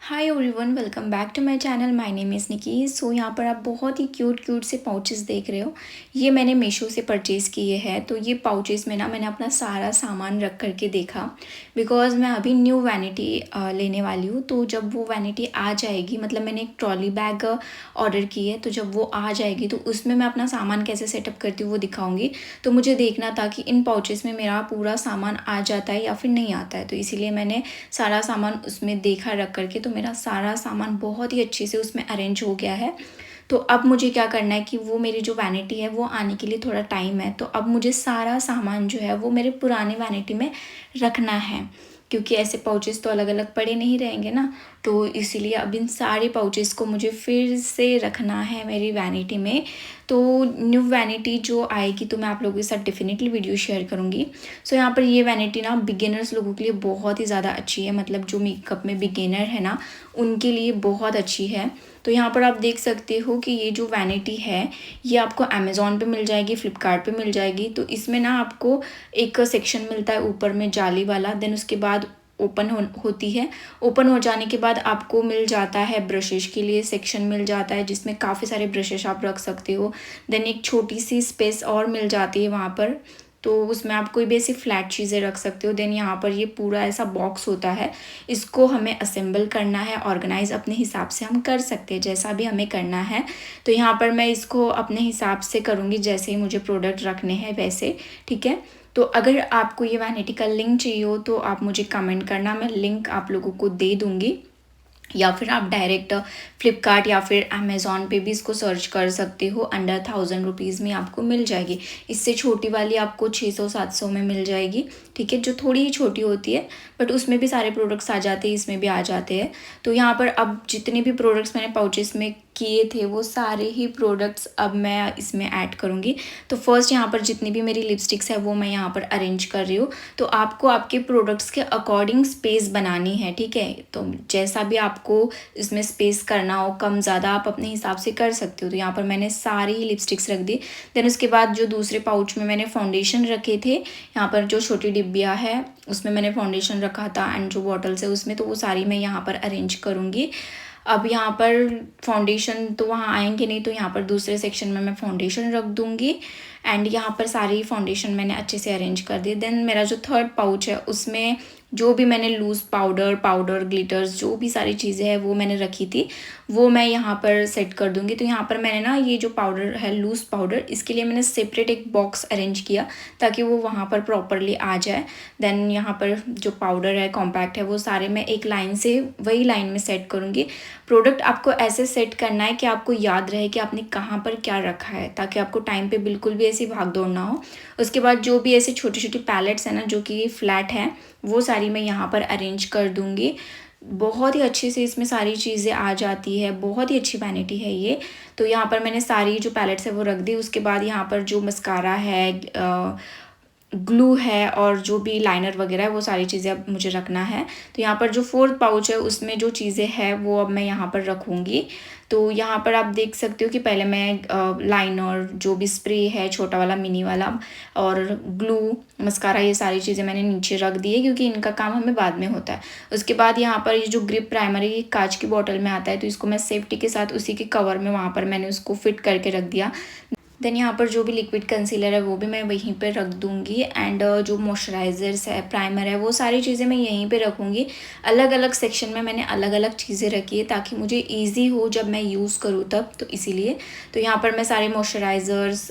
Hi everyone, welcome back to my channel. My name is Nikki. So यहाँ पर आप बहुत ही क्यूट क्यूट से पाउचेस देख रहे हो। ये मैंने मीशो से परचेज़ किए हैं। तो ये पाउचेस में ना मैंने अपना सारा सामान रख करके देखा, बिकॉज़ मैं अभी न्यू वैनिटी लेने वाली हूँ। तो जब वो वैनिटी आ जाएगी, मतलब मैंने एक ट्रॉली बैग ऑर्डर की है, तो जब वो आ जाएगी तो उसमें मैं अपना सामान कैसे सेटअप करती हूँ वो दिखाऊँगी। तो मुझे देखना था कि इन पाउचेस में मेरा पूरा सामान आ जाता है या फिर नहीं आता है। तो इसीलिए मैंने सारा सामान उसमें देखा रख करके, तो मेरा सारा सामान बहुत ही अच्छे से उसमें अरेंज हो गया है। तो अब मुझे क्या करना है कि वो मेरी जो वैनिटी है वो आने के लिए थोड़ा टाइम है। तो अब मुझे सारा सामान जो है वो मेरे पुराने वैनिटी में रखना है, क्योंकि ऐसे पाउचेस तो अलग अलग पड़े नहीं रहेंगे ना। तो इसीलिए अब इन सारे पाउचेस को मुझे फिर से रखना है मेरी वैनिटी में। तो न्यू वैनिटी जो आएगी तो मैं आप लोगों के साथ डेफिनेटली वीडियो शेयर करूँगी। सो यहाँ पर ये वैनिटी ना बिगिनर्स लोगों के लिए बहुत ही ज़्यादा अच्छी है, मतलब जो मेकअप में बिगिनर है ना उनके लिए बहुत अच्छी है। तो यहाँ पर आप देख सकते हो कि ये जो वैनिटी है ये आपको अमेज़ॉन पे मिल जाएगी, फ्लिपकार्ट पे मिल जाएगी। तो इसमें ना आपको एक सेक्शन मिलता है ऊपर में जाली वाला, देन उसके बाद ओपन होती है। ओपन हो जाने के बाद आपको मिल जाता है ब्रशेस के लिए सेक्शन मिल जाता है, जिसमें काफ़ी सारे ब्रशेस आप रख सकते हो। देन एक छोटी सी स्पेस और मिल जाती है वहाँ पर, तो उसमें आप कोई भी ऐसी फ्लैट चीज़ें रख सकते हो। देन यहाँ पर ये पूरा ऐसा बॉक्स होता है, इसको हमें असेंबल करना है, ऑर्गेनाइज अपने हिसाब से हम कर सकते हैं जैसा भी हमें करना है। तो यहाँ पर मैं इसको अपने हिसाब से करूँगी, जैसे ही मुझे प्रोडक्ट रखने हैं वैसे, ठीक है। तो अगर आपको ये वैनिटी का लिंक चाहिए हो तो आप मुझे कमेंट करना, मैं लिंक आप लोगों को दे दूँगी। या फिर आप डायरेक्ट फ्लिपकार्ट या फिर अमेज़ॉन पे भी इसको सर्च कर सकते हो। अंडर 1000 रुपीज़ में आपको मिल जाएगी। इससे छोटी वाली आपको 600-700 में मिल जाएगी, ठीक है, जो थोड़ी ही छोटी होती है, बट उसमें भी सारे प्रोडक्ट्स आ जाते हैं, इसमें भी आ जाते हैं। तो यहाँ पर अब जितने भी प्रोडक्ट्स मैंने पाउचेस में किए थे वो सारे ही प्रोडक्ट्स अब मैं इसमें ऐड करूँगी। तो फर्स्ट यहाँ पर जितनी भी मेरी लिपस्टिक्स है वो मैं यहाँ पर अरेंज कर रही हूँ। तो आपको आपके प्रोडक्ट्स के अकॉर्डिंग स्पेस बनानी है, ठीक है। तो जैसा भी आपको इसमें स्पेस करना हो, कम ज़्यादा आप अपने हिसाब से कर सकते हो। तो यहाँ पर मैंने सारी ही लिपस्टिक्स रख दी। देन उसके बाद जो दूसरे पाउच में मैंने फाउंडेशन रखे थे, यहाँ पर जो छोटी डिब्बिया है उसमें मैंने फाउंडेशन रखा था, एंड जो बॉटल्स है उसमें, तो वो सारी मैं यहाँ पर अरेंज करूँगी। अब यहाँ पर फाउंडेशन तो वहाँ आएंगे नहीं, तो यहाँ पर दूसरे सेक्शन में मैं फाउंडेशन रख दूँगी। एंड यहाँ पर सारी फाउंडेशन मैंने अच्छे से अरेंज कर दी। देन मेरा जो थर्ड पाउच है उसमें जो भी मैंने लूज़ पाउडर ग्लिटर्स जो भी सारी चीज़ें हैं वो मैंने रखी थी, वो मैं यहाँ पर सेट कर दूँगी। तो यहाँ पर मैंने ना ये जो पाउडर है लूज़ पाउडर, इसके लिए मैंने सेपरेट एक बॉक्स अरेंज किया ताकि वो वहाँ पर प्रॉपरली आ जाए। देन यहाँ पर जो पाउडर है कॉम्पैक्ट है वो सारे मैं एक लाइन से वही लाइन में सेट करूँगी। प्रोडक्ट आपको ऐसे सेट करना है कि आपको याद रहे कि आपने कहाँ पर क्या रखा है, ताकि आपको टाइम पे बिल्कुल भी ऐसी भाग दौड़ ना हो। उसके बाद जो भी ऐसे छोटी छोटी पैलेट्स हैं ना जो कि फ्लैट हैं, वो सारी मैं यहाँ पर अरेंज कर दूँगी। बहुत ही अच्छे से इसमें सारी चीज़ें आ जाती है, बहुत ही अच्छी वैनिटी है ये। तो यहाँ पर मैंने सारी जो पैलेट्स है वो रख दी। उसके बाद यहाँ पर जो मस्कारा है, ग्लू है और जो भी लाइनर वगैरह है वो सारी चीज़ें अब मुझे रखना है। तो यहाँ पर जो फोर्थ पाउच है उसमें जो चीज़ें हैं वो अब मैं यहाँ पर रखूँगी। तो यहाँ पर आप देख सकते हो कि पहले मैं लाइनर, जो भी स्प्रे है छोटा वाला मिनी वाला, और ग्लू, मस्कारा, ये सारी चीज़ें मैंने नीचे रख दी है क्योंकि इनका काम हमें बाद में होता है। उसके बाद यहाँ पर ये जो ग्रिप प्राइमर है ये कांच की बॉटल में आता है, तो इसको मैं सेफ्टी के साथ उसी के कवर में वहाँ पर मैंने उसको फिट करके रख दिया। देन यहाँ पर जो भी लिक्विड कंसीलर है वो भी मैं वहीं पे रख दूँगी। एंड जो मॉइस्चराइज़र्स है, प्राइमर है, वो सारी चीज़ें मैं यहीं पे रखूँगी। अलग अलग सेक्शन में मैंने अलग अलग चीज़ें रखी है ताकि मुझे ईजी हो जब मैं यूज़ करूँ तब, तो इसीलिए। तो यहाँ पर मैं सारे मॉइस्चराइज़र्स,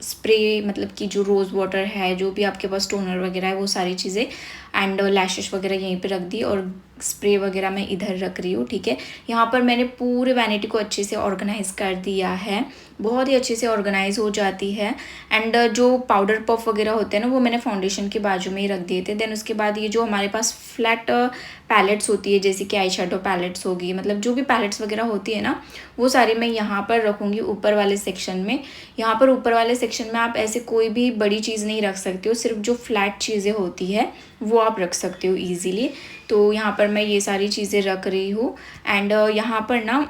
स्प्रे, मतलब कि जो रोज़ वाटर है, जो भी आपके पास टोनर वगैरह है, वो सारी चीज़ें, एंड लैशेस वगैरह यहीं पे रख दी, और स्प्रे वगैरह मैं इधर रख रही हूँ, ठीक है। यहाँ पर मैंने पूरे वैनिटी को अच्छे से ऑर्गेनाइज कर दिया है, बहुत ही अच्छे से ऑर्गेनाइज हो जाती है। एंड जो पाउडर पफ वगैरह होते हैं ना वो मैंने फाउंडेशन के बाजू में ही रख दिए थे। देन उसके बाद ये जो हमारे पास फ्लैट पैलेट्स होती है, जैसे कि आई शेडो पैलेट्स होगी, मतलब जो भी पैलेट्स वगैरह होती है ना, वो सारी मैं यहाँ पर रखूँगी ऊपर वाले सेक्शन में। यहाँ पर ऊपर वाले सेक्शन में आप ऐसे कोई भी बड़ी चीज़ नहीं रख सकते हो, सिर्फ जो फ्लैट चीज़ें होती है वो आप रख सकते हो ईजीली। तो यहाँ पर मैं ये सारी चीज़ें रख रही हूँ। एंड यहाँ पर ना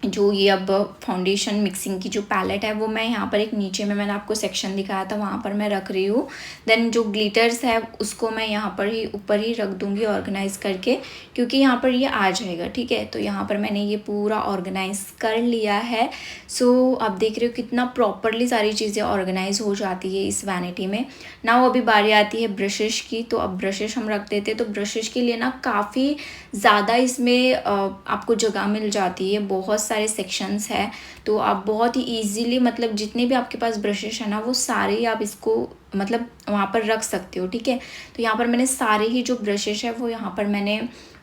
जो ये अब फाउंडेशन मिक्सिंग की जो पैलेट है वो मैं यहाँ पर एक नीचे में मैंने आपको सेक्शन दिखाया था वहाँ पर मैं रख रही हूँ। देन जो ग्लिटर्स है उसको मैं यहाँ पर ही ऊपर ही रख दूँगी ऑर्गेनाइज़ करके, क्योंकि यहाँ पर ये आ जाएगा, ठीक है। तो यहाँ पर मैंने ये पूरा ऑर्गेनाइज़ कर लिया है। सो आप देख रहे हो कितना प्रॉपरली सारी चीज़ें ऑर्गेनाइज़ हो जाती है इस वैनिटी में। ना वो अभी बारी आती है ब्रशेज़ की, तो अब ब्रशेज़ हम रख देते हैं। तो ब्रशेज़ के लिए ना काफ़ी ज़्यादा इसमें आपको जगह मिल जाती है, बहुत सारे सेक्शंस है। तो आप बहुत ही ईज़िली मतलब जितने भी आपके पास ब्रशेज़ है ना वो सारे ही आप इसको मतलब वहाँ पर रख सकते हो, ठीक है। तो यहाँ पर मैंने सारे ही जो ब्रशेज़ है वो यहाँ पर मैंने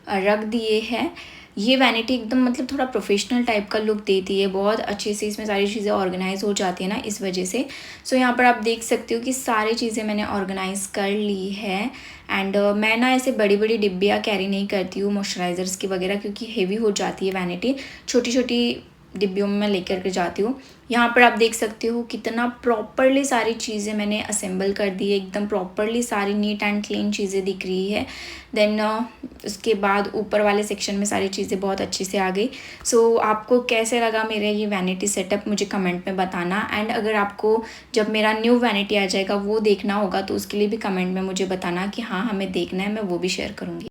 रख दिए हैं। ये वैनिटी एकदम मतलब थोड़ा प्रोफेशनल टाइप का लुक देती है, बहुत अच्छे से इसमें सारी चीज़ें ऑर्गेनाइज़ हो जाती है ना इस वजह से। सो यहाँ पर आप देख सकते हो कि सारी चीज़ें मैंने ऑर्गेनाइज़ कर ली है। एंड मैं ना ऐसे बड़ी बड़ी डिब्बियाँ कैरी नहीं करती हूँ मॉइस्चराइज़र्स की वगैरह, क्योंकि हेवी हो जाती है वैनिटी। छोटी छोटी डिब्बियों में मैं लेकर के जाती हूँ। यहाँ पर आप देख सकते हो कितना प्रॉपरली सारी चीज़ें मैंने असेंबल कर दी है, एकदम प्रॉपरली सारी नीट एंड क्लीन चीज़ें दिख रही है। देन उसके बाद ऊपर वाले सेक्शन में सारी चीज़ें बहुत अच्छे से आ गई। सो आपको कैसे लगा मेरा ये वैनिटी सेटअप मुझे कमेंट में बताना। एंड अगर आपको जब मेरा न्यू वैनिटी आ जाएगा वो देखना होगा तो उसके लिए भी कमेंट में मुझे बताना कि हाँ हमें देखना है, मैं वो भी शेयर करूँगी।